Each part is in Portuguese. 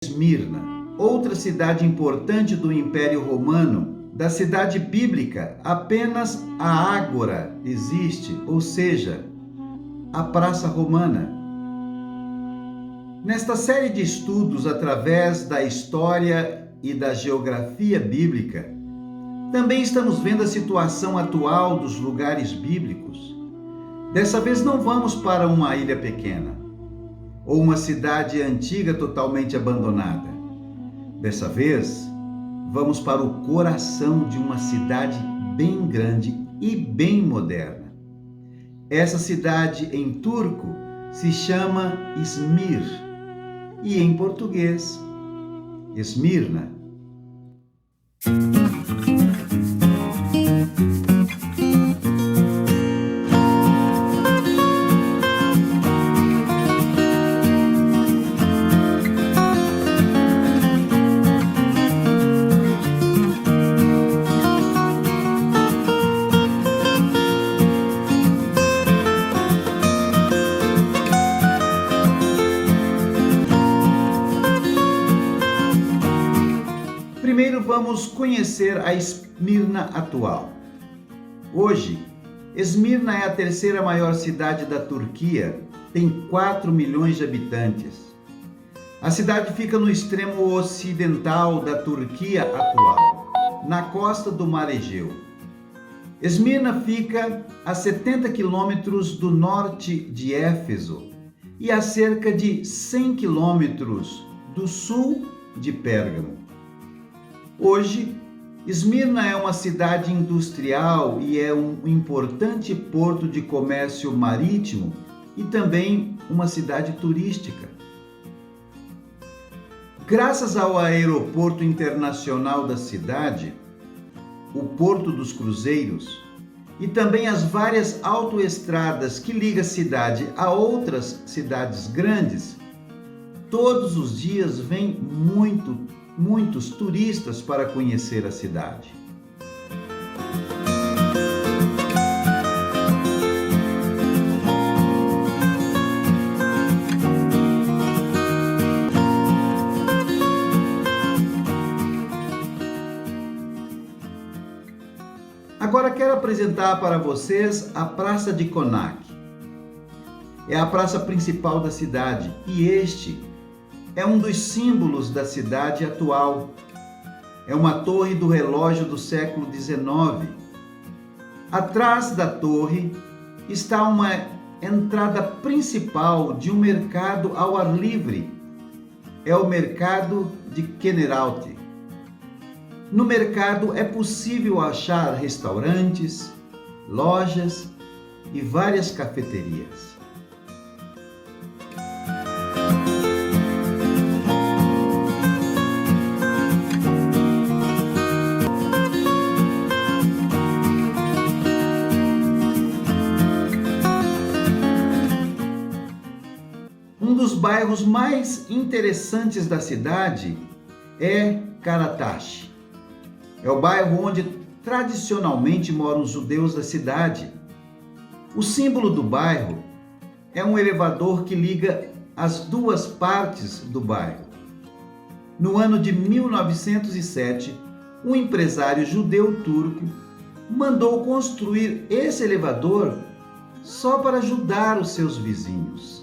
Esmirna, outra cidade importante do Império Romano. Da cidade bíblica, apenas a Ágora existe, ou seja, a Praça Romana. Nesta série de estudos através da história e da geografia bíblica, também estamos vendo a situação atual dos lugares bíblicos. Dessa vez não vamos para uma ilha pequena ou uma cidade antiga totalmente abandonada. Dessa vez, vamos para o coração de uma cidade bem grande e bem moderna. Essa cidade em turco se chama Izmir e em português, Esmirna. Primeiro vamos conhecer a Esmirna atual. Hoje, Esmirna é a terceira maior cidade da Turquia, tem 4 milhões de habitantes. A cidade fica no extremo ocidental da Turquia atual, na costa do Mar Egeu. Esmirna fica a 70 quilômetros do norte de Éfeso e a cerca de 100 quilômetros do sul de Pérgamo. Hoje, Esmirna é uma cidade industrial e é um importante porto de comércio marítimo e também uma cidade turística. Graças ao aeroporto internacional da cidade, o Porto dos Cruzeiros e também as várias autoestradas que ligam a cidade a outras cidades grandes, todos os dias vêm muitos turistas para conhecer a cidade. Agora quero apresentar para vocês a Praça de Konak. É a praça principal da cidade e este é um dos símbolos da cidade atual. É uma torre do relógio do século XIX. Atrás da torre está uma entrada principal de um mercado ao ar livre. É o mercado de Keneraltı. No mercado é possível achar restaurantes, lojas e várias cafeterias. Um dos bairros mais interessantes da cidade é Karataş. É o bairro onde tradicionalmente moram os judeus da cidade. O símbolo do bairro é um elevador que liga as duas partes do bairro. No ano de 1907, um empresário judeu turco mandou construir esse elevador só para ajudar os seus vizinhos.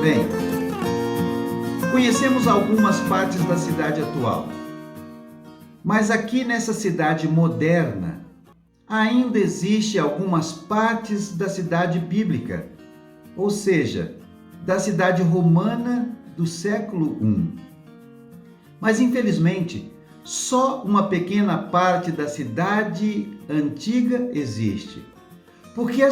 Bem, conhecemos algumas partes da cidade atual, mas aqui nessa cidade moderna ainda existe algumas partes da cidade bíblica, ou seja, da cidade romana do século I. Mas infelizmente, só uma pequena parte da cidade antiga existe, porque a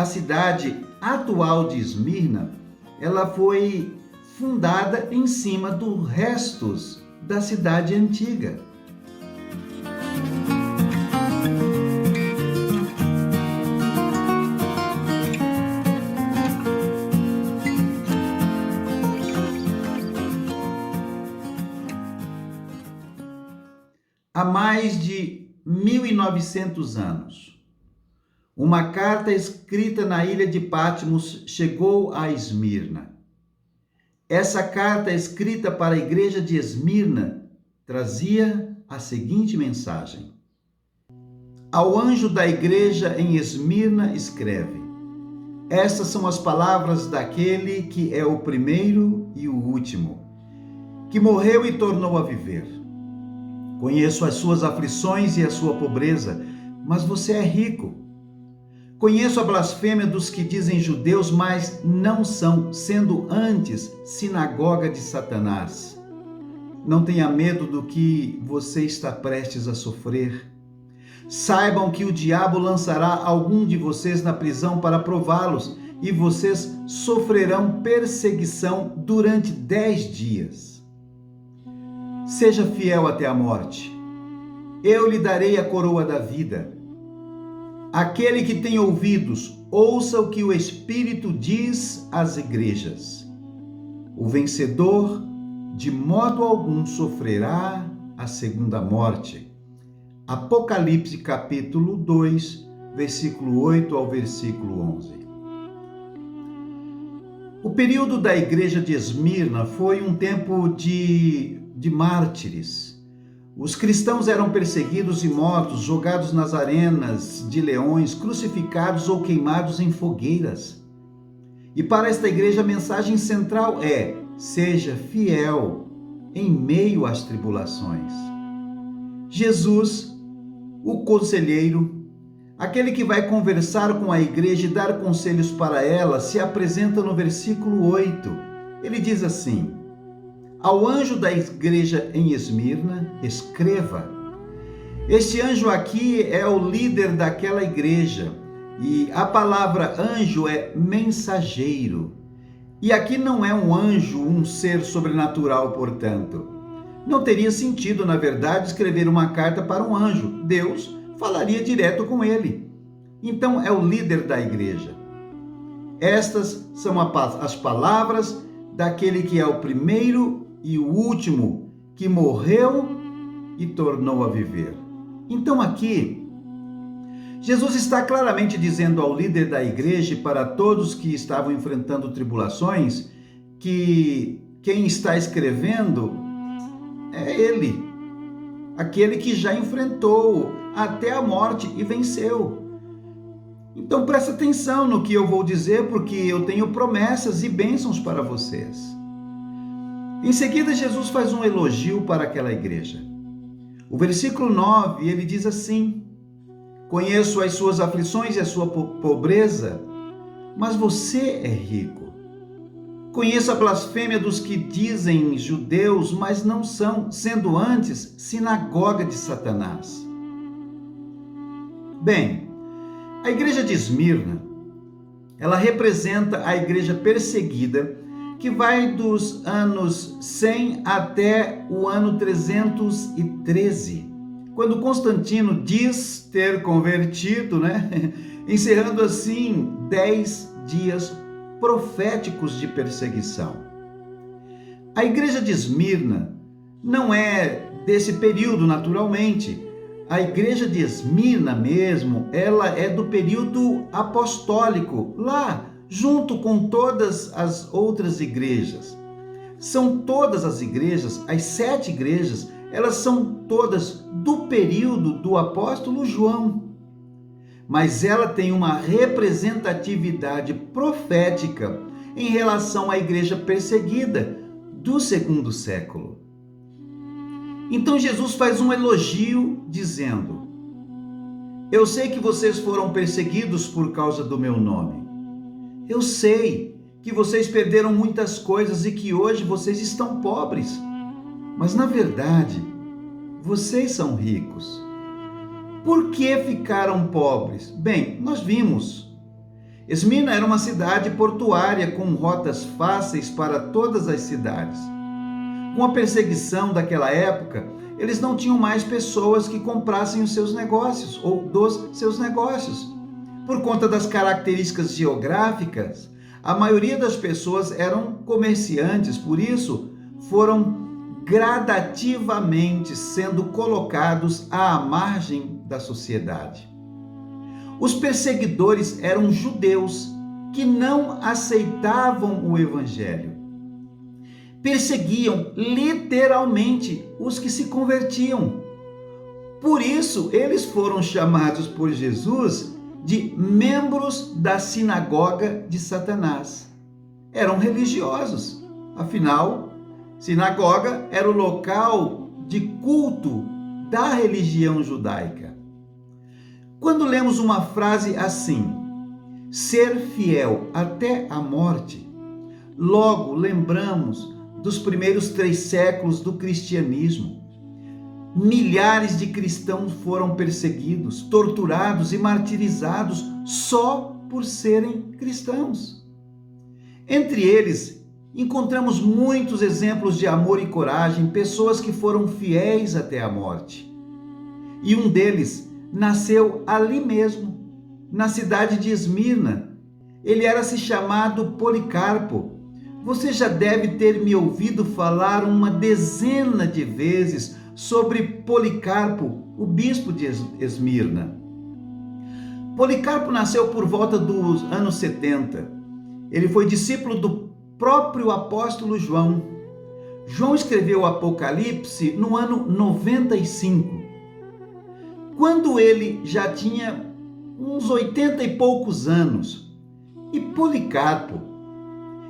cidade atual de Esmirna ela foi fundada em cima dos restos da cidade antiga. Há mais de 1900 anos. Uma carta escrita na ilha de Patmos chegou a Esmirna. Essa carta, escrita para a igreja de Esmirna, trazia a seguinte mensagem: ao anjo da igreja em Esmirna escreve: estas são as palavras daquele que é o primeiro e o último, que morreu e tornou a viver. Conheço as suas aflições e a sua pobreza, mas você é rico. Conheço a blasfêmia dos que dizem judeus, mas não são, sendo antes sinagoga de Satanás. Não tenha medo do que você está prestes a sofrer. Saibam que o diabo lançará algum de vocês na prisão para prová-los, e vocês sofrerão perseguição durante 10 dias. Seja fiel até a morte. Eu lhe darei a coroa da vida. Aquele que tem ouvidos, ouça o que o Espírito diz às igrejas. O vencedor, de modo algum, sofrerá a segunda morte. Apocalipse capítulo 2, versículo 8 ao versículo 11. O período da igreja de Esmirna foi um tempo de mártires. Os cristãos eram perseguidos e mortos, jogados nas arenas de leões, crucificados ou queimados em fogueiras. E para esta igreja a mensagem central é: seja fiel em meio às tribulações. Jesus, o conselheiro, aquele que vai conversar com a igreja e dar conselhos para ela, se apresenta no versículo 8. Ele diz assim: ao anjo da igreja em Esmirna, escreva. Este anjo aqui é o líder daquela igreja, e a palavra anjo é mensageiro. E aqui não é um anjo, um ser sobrenatural, portanto. Não teria sentido, na verdade, escrever uma carta para um anjo. Deus falaria direto com ele. Então é o líder da igreja. Estas são as palavras daquele que é o primeiro e o último, que morreu e tornou a viver. Então aqui, Jesus está claramente dizendo ao líder da igreja e para todos que estavam enfrentando tribulações, que quem está escrevendo é ele, aquele que já enfrentou até a morte e venceu. Então presta atenção no que eu vou dizer, porque eu tenho promessas e bênçãos para vocês. Em seguida, Jesus faz um elogio para aquela igreja. O versículo 9, ele diz assim: conheço as suas aflições e a sua pobreza, mas você é rico. Conheço a blasfêmia dos que dizem judeus, mas não são, sendo antes sinagoga de Satanás. Bem, a igreja de Esmirna, ela representa a igreja perseguida, que vai dos anos 100 até o ano 313, quando Constantino diz ter convertido, encerrando assim 10 dias proféticos de perseguição. A igreja de Esmirna não é desse período, naturalmente. A igreja de Esmirna mesmo, ela é do período apostólico, lá junto com todas as outras igrejas. São todas as igrejas, as 7 igrejas, elas são todas do período do apóstolo João. Mas ela tem uma representatividade profética em relação à igreja perseguida do 2º século. Então Jesus faz um elogio dizendo: eu sei que vocês foram perseguidos por causa do meu nome. Eu sei que vocês perderam muitas coisas e que hoje vocês estão pobres. Mas, na verdade, vocês são ricos. Por que ficaram pobres? Bem, nós vimos. Esmirna era uma cidade portuária com rotas fáceis para todas as cidades. Com a perseguição daquela época, eles não tinham mais pessoas que comprassem os seus negócios ou dos seus negócios. Por conta das características geográficas, a maioria das pessoas eram comerciantes, por isso foram gradativamente sendo colocados à margem da sociedade. Os perseguidores eram judeus que não aceitavam o evangelho. Perseguiam literalmente os que se convertiam. Por isso, eles foram chamados por Jesus de membros da sinagoga de Satanás. Eram religiosos. Afinal, sinagoga era o local de culto da religião judaica. Quando lemos uma frase assim, ser fiel até a morte, logo lembramos dos primeiros 3 séculos do cristianismo. Milhares de cristãos foram perseguidos, torturados e martirizados só por serem cristãos. Entre eles, encontramos muitos exemplos de amor e coragem, pessoas que foram fiéis até a morte. E um deles nasceu ali mesmo, na cidade de Esmirna. Ele era chamado Policarpo. Você já deve ter me ouvido falar uma dezena de vezes sobre Policarpo, o bispo de Esmirna. Policarpo nasceu por volta dos anos 70. Ele foi discípulo do próprio apóstolo João. João escreveu o Apocalipse no ano 95. Quando ele já tinha uns 80 e poucos anos. E Policarpo,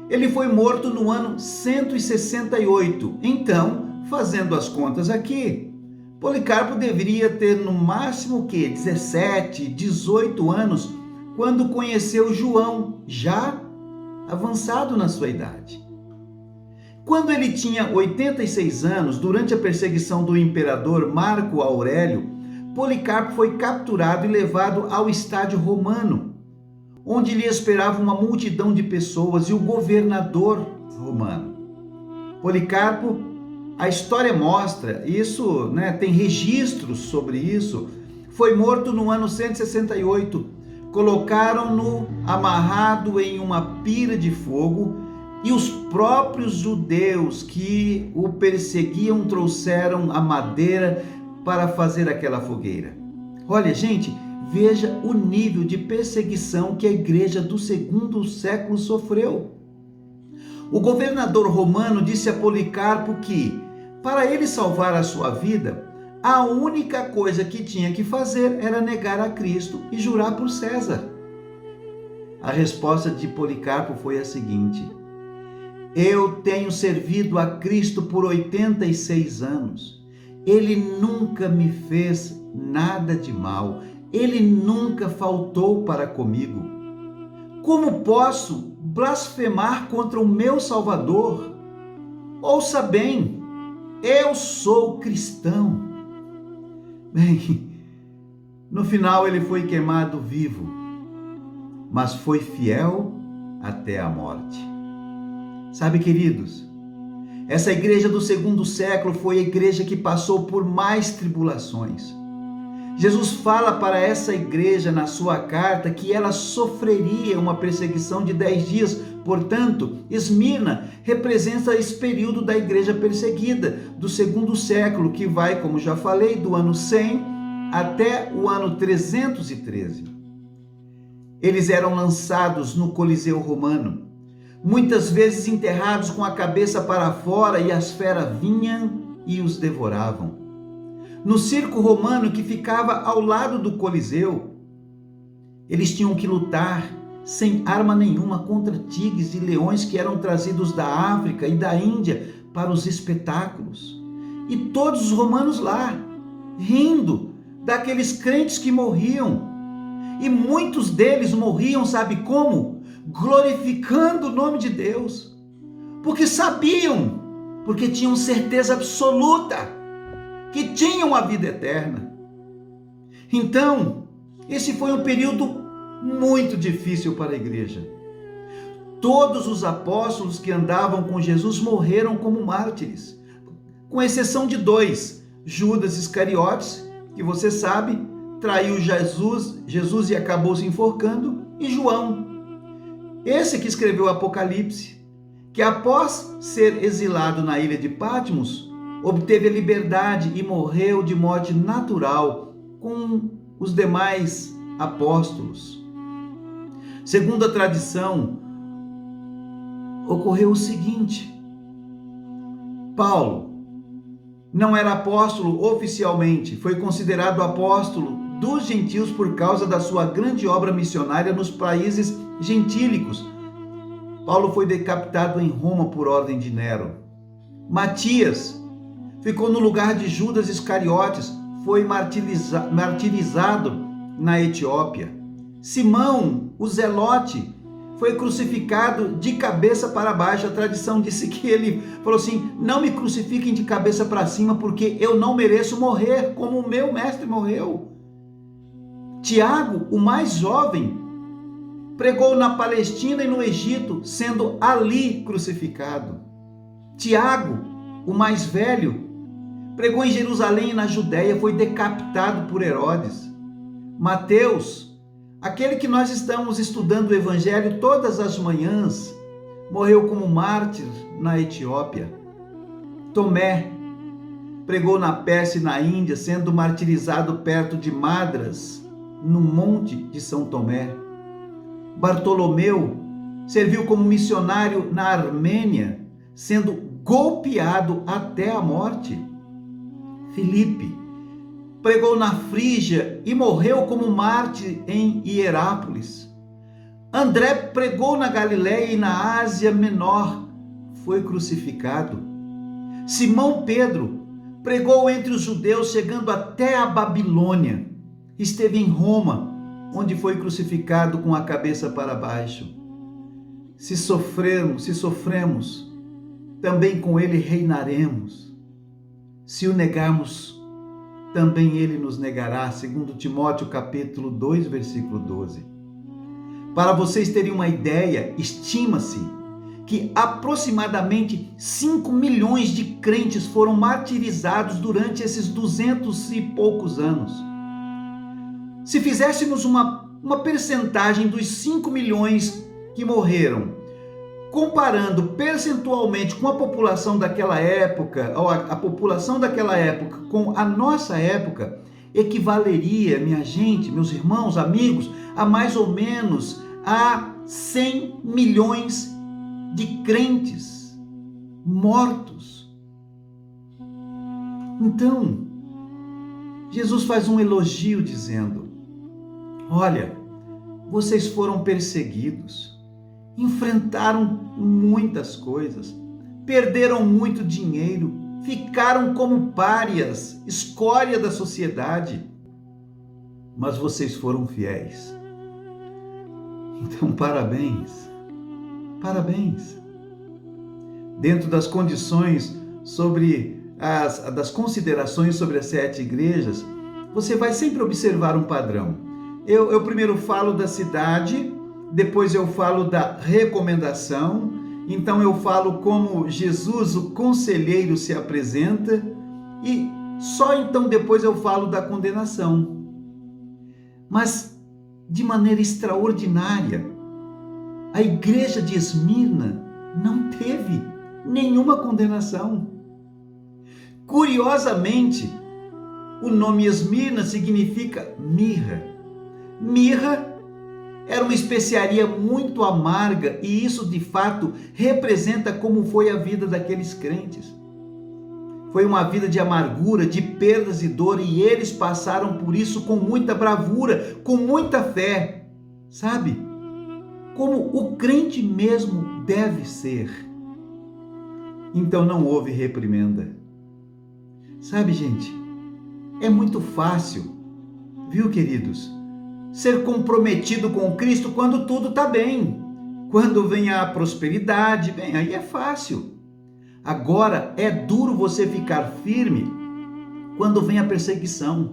ele foi morto no ano 168. Então, fazendo as contas aqui, Policarpo deveria ter no máximo 17, 18 anos quando conheceu João, já avançado na sua idade. Quando ele tinha 86 anos, durante a perseguição do imperador Marco Aurélio, Policarpo foi capturado e levado ao estádio romano, onde lhe esperava uma multidão de pessoas e o governador romano. Policarpo, a história mostra isso, tem registros sobre isso, foi morto no ano 168. Colocaram-no amarrado em uma pira de fogo e os próprios judeus que o perseguiam trouxeram a madeira para fazer aquela fogueira. Olha, gente, veja o nível de perseguição que a igreja do 2º século sofreu. O governador romano disse a Policarpo que, para ele salvar a sua vida, a única coisa que tinha que fazer era negar a Cristo e jurar por César. A resposta de Policarpo foi a seguinte: eu tenho servido a Cristo por 86 anos. Ele nunca me fez nada de mal. Ele nunca faltou para comigo. Como posso blasfemar contra o meu Salvador? Ouça bem, eu sou cristão. Bem, no final ele foi queimado vivo, mas foi fiel até a morte. Sabe, queridos, essa igreja do 2º século foi a igreja que passou por mais tribulações. Jesus fala para essa igreja na sua carta que ela sofreria uma perseguição de 10 dias. Portanto, Esmirna representa esse período da igreja perseguida do 2º século, que vai, como já falei, do ano 100 até o ano 313. Eles eram lançados no Coliseu Romano, muitas vezes enterrados com a cabeça para fora, e as feras vinham e os devoravam. No circo romano que ficava ao lado do Coliseu, eles tinham que lutar sem arma nenhuma contra tigres e leões que eram trazidos da África e da Índia para os espetáculos. E todos os romanos lá, rindo daqueles crentes que morriam. E muitos deles morriam, sabe como? Glorificando o nome de Deus. Porque sabiam, porque tinham certeza absoluta que tinham a vida eterna. Então, esse foi um período muito difícil para a igreja. Todos os apóstolos que andavam com Jesus morreram como mártires, com exceção de 2, Judas Iscariotes, que você sabe, traiu Jesus e acabou se enforcando, e João, esse que escreveu o Apocalipse, que após ser exilado na ilha de Patmos, obteve a liberdade e morreu de morte natural, com os demais apóstolos. Segundo a tradição, ocorreu o seguinte: Paulo não era apóstolo oficialmente, foi considerado apóstolo dos gentios por causa da sua grande obra missionária nos países gentílicos. Paulo foi decapitado em Roma por ordem de Nero. Matias ficou no lugar de Judas Iscariotes, foi martirizado na Etiópia. Simão, o Zelote, foi crucificado de cabeça para baixo. A tradição disse que ele falou assim: não me crucifiquem de cabeça para cima, porque eu não mereço morrer como o meu mestre morreu. Tiago, o mais jovem, pregou na Palestina e no Egito, sendo ali crucificado. Tiago, o mais velho, pregou em Jerusalém e na Judéia, foi decapitado por Herodes. Mateus, aquele que nós estamos estudando o Evangelho todas as manhãs, morreu como mártir na Etiópia. Tomé pregou na Pérsia e na Índia, sendo martirizado perto de Madras, no Monte de São Tomé. Bartolomeu serviu como missionário na Armênia, sendo golpeado até a morte. Filipe pregou na Frígia e morreu como mártir em Hierápolis. André pregou na Galiléia e na Ásia Menor, foi crucificado. Simão Pedro pregou entre os judeus, chegando até a Babilônia. Esteve em Roma, onde foi crucificado com a cabeça para baixo. Se sofremos, também com ele reinaremos. Se o negarmos, também ele nos negará, segundo Timóteo capítulo 2, versículo 12. Para vocês terem uma ideia, estima-se que aproximadamente 5 milhões de crentes foram martirizados durante esses 200 e poucos anos. Se fizéssemos uma percentagem dos 5 milhões que morreram, comparando percentualmente com a população daquela época, ou a população daquela época com a nossa época, equivaleria, minha gente, meus irmãos, amigos, a mais ou menos a 100 milhões de crentes mortos. Então, Jesus faz um elogio dizendo: olha, vocês foram perseguidos, enfrentaram muitas coisas, perderam muito dinheiro, ficaram como párias, escória da sociedade, mas vocês foram fiéis. Então, parabéns, parabéns. Dentro das condições das considerações sobre as 7 igrejas, você vai sempre observar um padrão. Eu primeiro falo da cidade, depois eu falo da recomendação, então eu falo como Jesus, o conselheiro, se apresenta, e só então depois eu falo da condenação. Mas, de maneira extraordinária, a igreja de Esmirna não teve nenhuma condenação. Curiosamente, o nome Esmirna significa mirra. Mirra era uma especiaria muito amarga, e isso de fato representa como foi a vida daqueles crentes. Foi uma vida de amargura, de perdas e dor, e eles passaram por isso com muita bravura, com muita fé, sabe? Como o crente mesmo deve ser. Então não houve reprimenda. Sabe, gente, é muito fácil, viu, queridos, ser comprometido com Cristo quando tudo está bem. Quando vem a prosperidade, bem, aí é fácil. Agora, é duro você ficar firme quando vem a perseguição,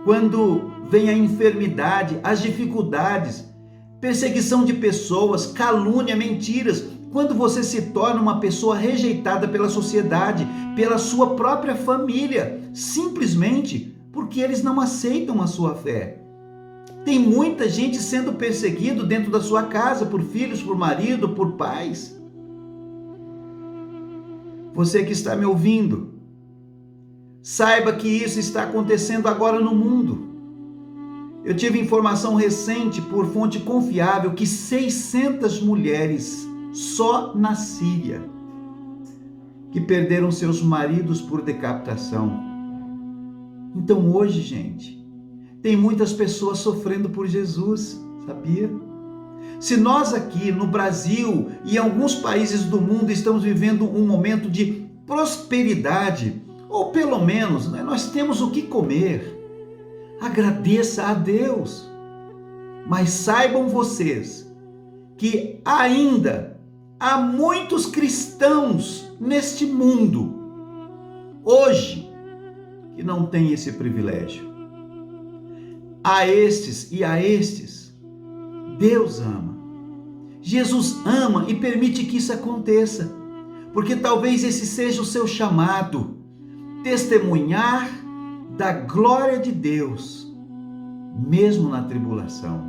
quando vem a enfermidade, as dificuldades, perseguição de pessoas, calúnia, mentiras, quando você se torna uma pessoa rejeitada pela sociedade, pela sua própria família, simplesmente porque eles não aceitam a sua fé. Tem muita gente sendo perseguido dentro da sua casa, por filhos, por marido, por pais. Você que está me ouvindo, Saiba que isso está acontecendo agora no mundo. Eu tive informação recente por fonte confiável que 600 mulheres só na Síria que perderam seus maridos por decapitação. Então hoje, gente, tem muitas pessoas sofrendo por Jesus, sabia? Se nós aqui no Brasil e em alguns países do mundo estamos vivendo um momento de prosperidade, ou pelo menos nós temos o que comer, agradeça a Deus. Mas saibam vocês que ainda há muitos cristãos neste mundo, hoje, que não têm esse privilégio. A estes e a estes, Deus ama. Jesus ama e permite que isso aconteça, porque talvez esse seja o seu chamado, testemunhar da glória de Deus, mesmo na tribulação.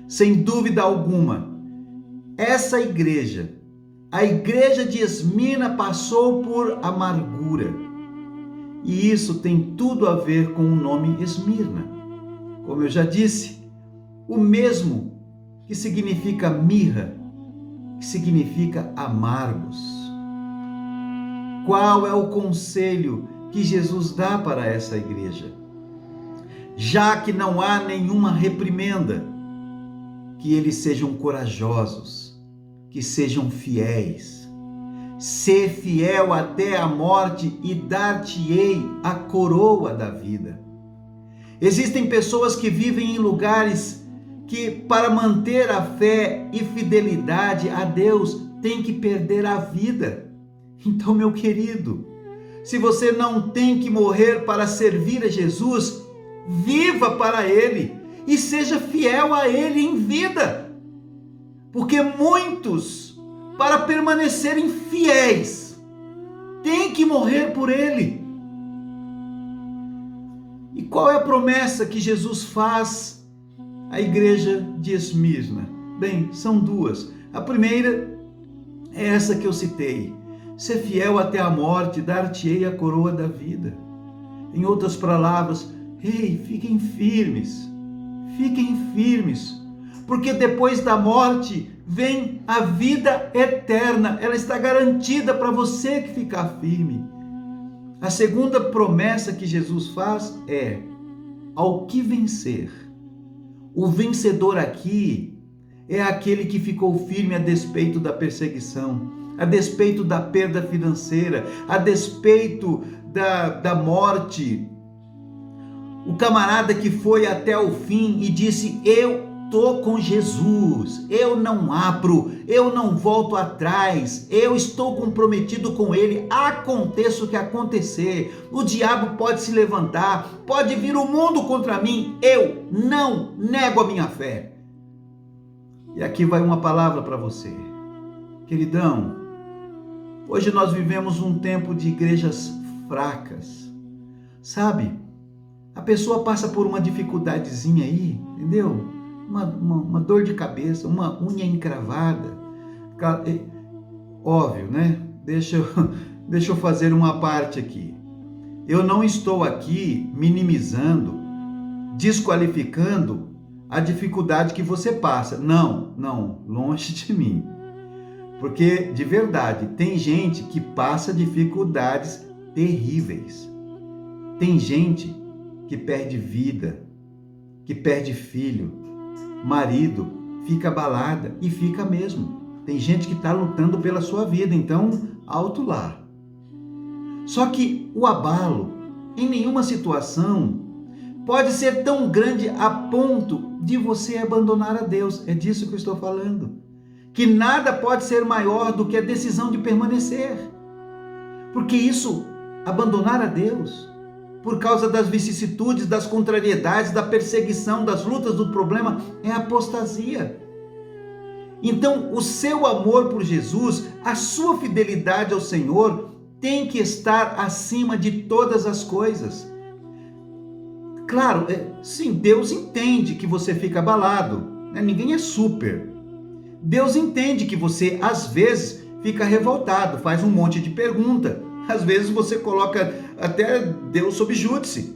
Sem dúvida alguma, essa igreja, a igreja de Esmirna, passou por amargura. E isso tem tudo a ver com o nome Esmirna. Como eu já disse, o mesmo que significa mirra, que significa amargos. Qual é o conselho que Jesus dá para essa igreja? Já que não há nenhuma reprimenda, que eles sejam corajosos, que sejam fiéis. Ser fiel até a morte e dar-te-ei a coroa da vida. Existem pessoas que vivem em lugares que, para manter a fé e fidelidade a Deus, tem que perder a vida. Então, meu querido, se você não tem que morrer para servir a Jesus, viva para Ele e seja fiel a Ele em vida. Porque muitos, para permanecerem fiéis, têm que morrer por Ele. E qual é a promessa que Jesus faz à igreja de Esmirna? Bem, são duas. A primeira é essa que eu citei: ser fiel até a morte, dar-te-ei a coroa da vida. Em outras palavras, fiquem firmes, porque depois da morte vem a vida eterna, ela está garantida para você que ficar firme. A segunda promessa que Jesus faz é: ao que vencer. O vencedor aqui é aquele que ficou firme a despeito da perseguição, a despeito da perda financeira, a despeito da morte. O camarada que foi até o fim e disse: eu estou com Jesus, eu não abro, eu não volto atrás, eu estou comprometido com Ele, aconteça o que acontecer, o diabo pode se levantar, pode vir o mundo contra mim, eu não nego a minha fé. E aqui vai uma palavra para você, queridão. Hoje nós vivemos um tempo de igrejas fracas, sabe? A pessoa passa por uma dificuldadezinha aí, entendeu? Uma dor de cabeça, uma unha encravada. Óbvio, né? Deixa eu fazer uma parte aqui. Eu não estou aqui minimizando, desqualificando a dificuldade que você passa. Não, longe de mim. Porque, de verdade, tem gente que passa dificuldades terríveis. Tem gente que perde vida, que perde filho, marido, fica abalada e fica mesmo. Tem gente que está lutando pela sua vida, então alto lá. Só que o abalo, em nenhuma situação, pode ser tão grande a ponto de você abandonar a Deus. É disso que eu estou falando. Que nada pode ser maior do que a decisão de permanecer. Porque isso, abandonar a Deus, por causa das vicissitudes, das contrariedades, da perseguição, das lutas, do problema, é apostasia. Então, o seu amor por Jesus, a sua fidelidade ao Senhor, tem que estar acima de todas as coisas. Claro, sim, Deus entende que você fica abalado, né? Ninguém é super. Deus entende que você, às vezes, fica revoltado, faz um monte de pergunta. Às vezes você coloca até Deus sob júdice.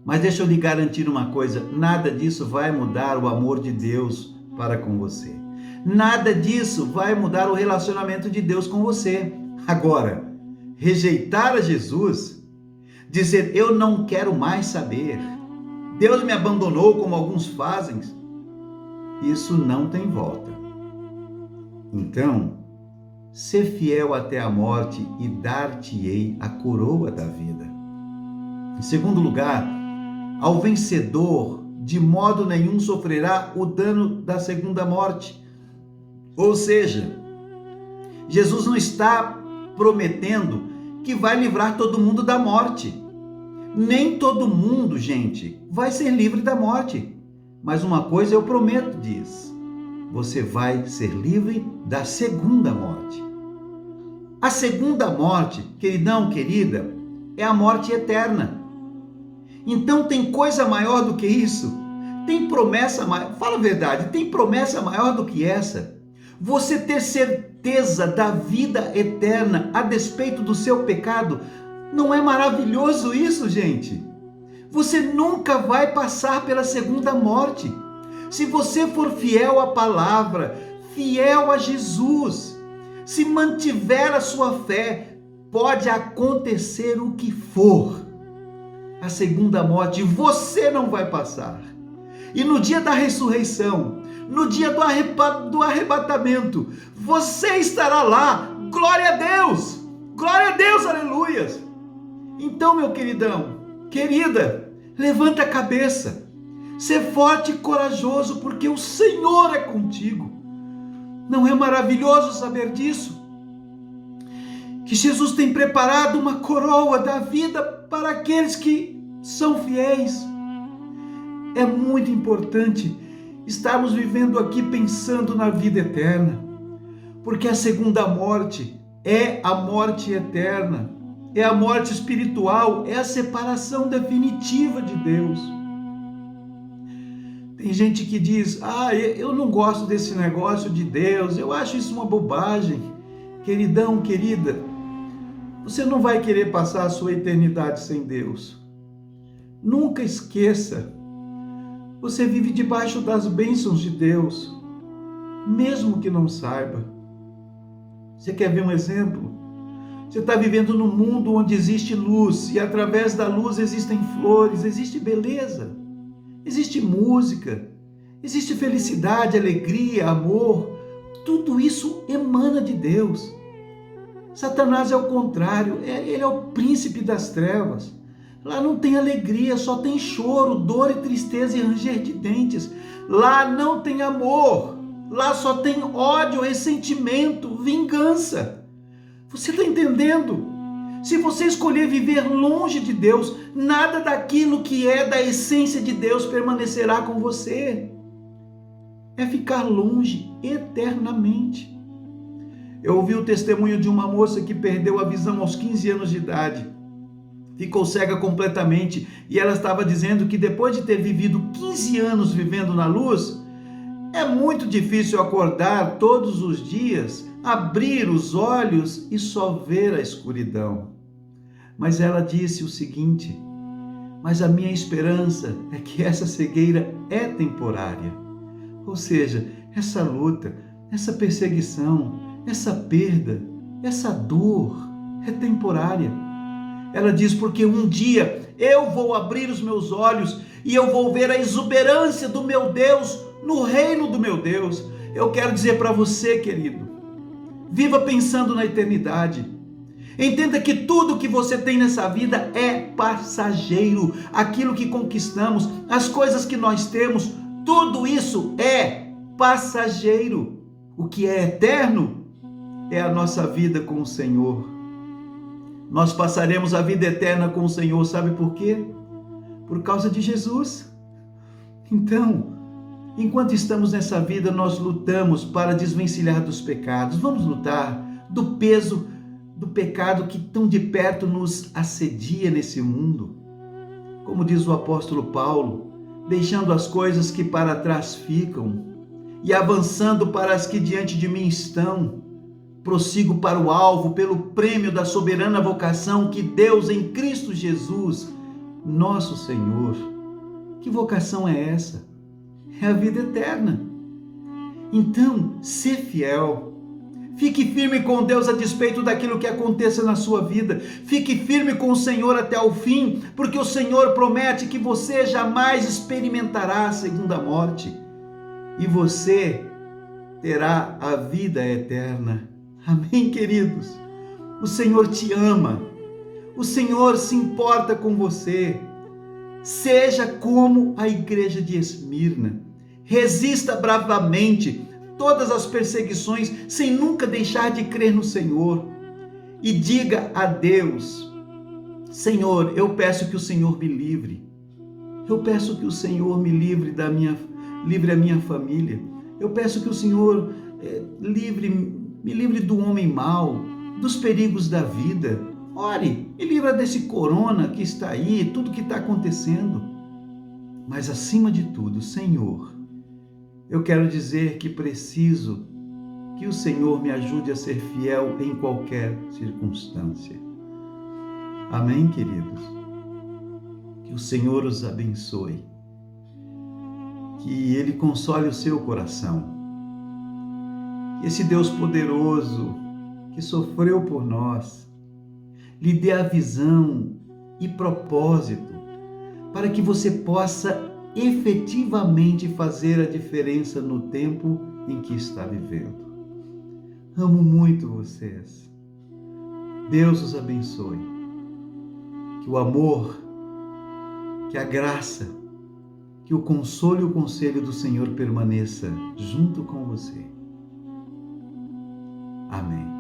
Mas deixa eu lhe garantir uma coisa, nada disso vai mudar o amor de Deus para com você. Nada disso vai mudar o relacionamento de Deus com você. Agora, rejeitar a Jesus, dizer eu não quero mais saber, Deus me abandonou como alguns fazem, isso não tem volta. Então, ser fiel até a morte e dar-te-ei a coroa da vida. Em segundo lugar, ao vencedor, de modo nenhum sofrerá o dano da segunda morte. Ou seja, Jesus não está prometendo que vai livrar todo mundo da morte. Nem todo mundo, gente, vai ser livre da morte. Mas uma coisa eu prometo, diz: você vai ser livre da segunda morte. A segunda morte, queridão, querida, é a morte eterna. Então tem coisa maior do que isso? Tem promessa maior? Fala a verdade, tem promessa maior do que essa? Você ter certeza da vida eterna a despeito do seu pecado, não é maravilhoso isso, gente? Você nunca vai passar pela segunda morte. Se você for fiel à palavra, fiel a Jesus, se mantiver a sua fé, pode acontecer o que for. A segunda morte você não vai passar. E no dia da ressurreição, no dia do arrebatamento, você estará lá. Glória a Deus! Glória a Deus, aleluias! Então, meu queridão, querida, levanta a cabeça. Ser forte e corajoso, porque o Senhor é contigo. Não é maravilhoso saber disso? Que Jesus tem preparado uma coroa da vida para aqueles que são fiéis. É muito importante estarmos vivendo aqui pensando na vida eterna, porque a segunda morte é a morte eterna, é a morte espiritual, é a separação definitiva de Deus. Tem gente que diz: eu não gosto desse negócio de Deus, eu acho isso uma bobagem. Queridão, querida, você não vai querer passar a sua eternidade sem Deus. Nunca esqueça, você vive debaixo das bênçãos de Deus, mesmo que não saiba. Você quer ver um exemplo? Você está vivendo num mundo onde existe luz, e através da luz existem flores, existe beleza, existe música, existe felicidade, alegria, amor. Tudo isso emana de Deus. Satanás é o contrário, ele é o príncipe das trevas. Lá não tem alegria, só tem choro, dor e tristeza e ranger de dentes. Lá não tem amor, lá só tem ódio, ressentimento, vingança. Você está entendendo? Se você escolher viver longe de Deus, nada daquilo que é da essência de Deus permanecerá com você. É ficar longe eternamente. Eu ouvi o testemunho de uma moça que perdeu a visão aos 15 anos de idade. Ficou cega completamente, e ela estava dizendo que depois de ter vivido 15 anos vivendo na luz, é muito difícil acordar todos os dias, abrir os olhos e só ver a escuridão. Mas ela disse o seguinte: mas a minha esperança é que essa cegueira é temporária. Ou seja, essa luta, essa perseguição, essa perda, essa dor é temporária. Ela diz: porque um dia eu vou abrir os meus olhos e eu vou ver a exuberância do meu Deus no reino do meu Deus. Eu quero dizer para você, querido, viva pensando na eternidade. Entenda que tudo que você tem nessa vida é passageiro. Aquilo que conquistamos, as coisas que nós temos, tudo isso é passageiro. O que é eterno é a nossa vida com o Senhor. Nós passaremos a vida eterna com o Senhor, sabe por quê? Por causa de Jesus. Então, enquanto estamos nessa vida, nós lutamos para desvencilhar dos pecados. Vamos lutar do peso do pecado que tão de perto nos assedia nesse mundo. Como diz o apóstolo Paulo, deixando as coisas que para trás ficam e avançando para as que diante de mim estão. prossigo para o alvo, pelo prêmio da soberana vocação que Deus em Cristo Jesus, nosso Senhor. Que vocação é essa? É a vida eterna. Então, sê fiel. Fique firme com Deus a despeito daquilo que aconteça na sua vida. Fique firme com o Senhor até o fim, porque o Senhor promete que você jamais experimentará a segunda morte e você terá a vida eterna. Amém, queridos? O Senhor te ama. O Senhor se importa com você. Seja como a igreja de Esmirna. Resista bravamente todas as perseguições, sem nunca deixar de crer no Senhor. E diga a Deus: Senhor, eu peço que o Senhor me livre. Eu peço que o Senhor me livre livre a minha família. Eu peço que o Senhor me livre do homem mau, dos perigos da vida. Ore, me livra desse corona que está aí, tudo que está acontecendo. Mas acima de tudo, Senhor, eu quero dizer que preciso que o Senhor me ajude a ser fiel em qualquer circunstância. Amém, queridos? Que o Senhor os abençoe. Que Ele console o seu coração. Que esse Deus poderoso que sofreu por nós lhe dê a visão e propósito para que você possa efetivamente fazer a diferença no tempo em que está vivendo. Amo muito vocês. Deus os abençoe. Que o amor, que a graça, que o consolo e o conselho do Senhor permaneça junto com você. Amém.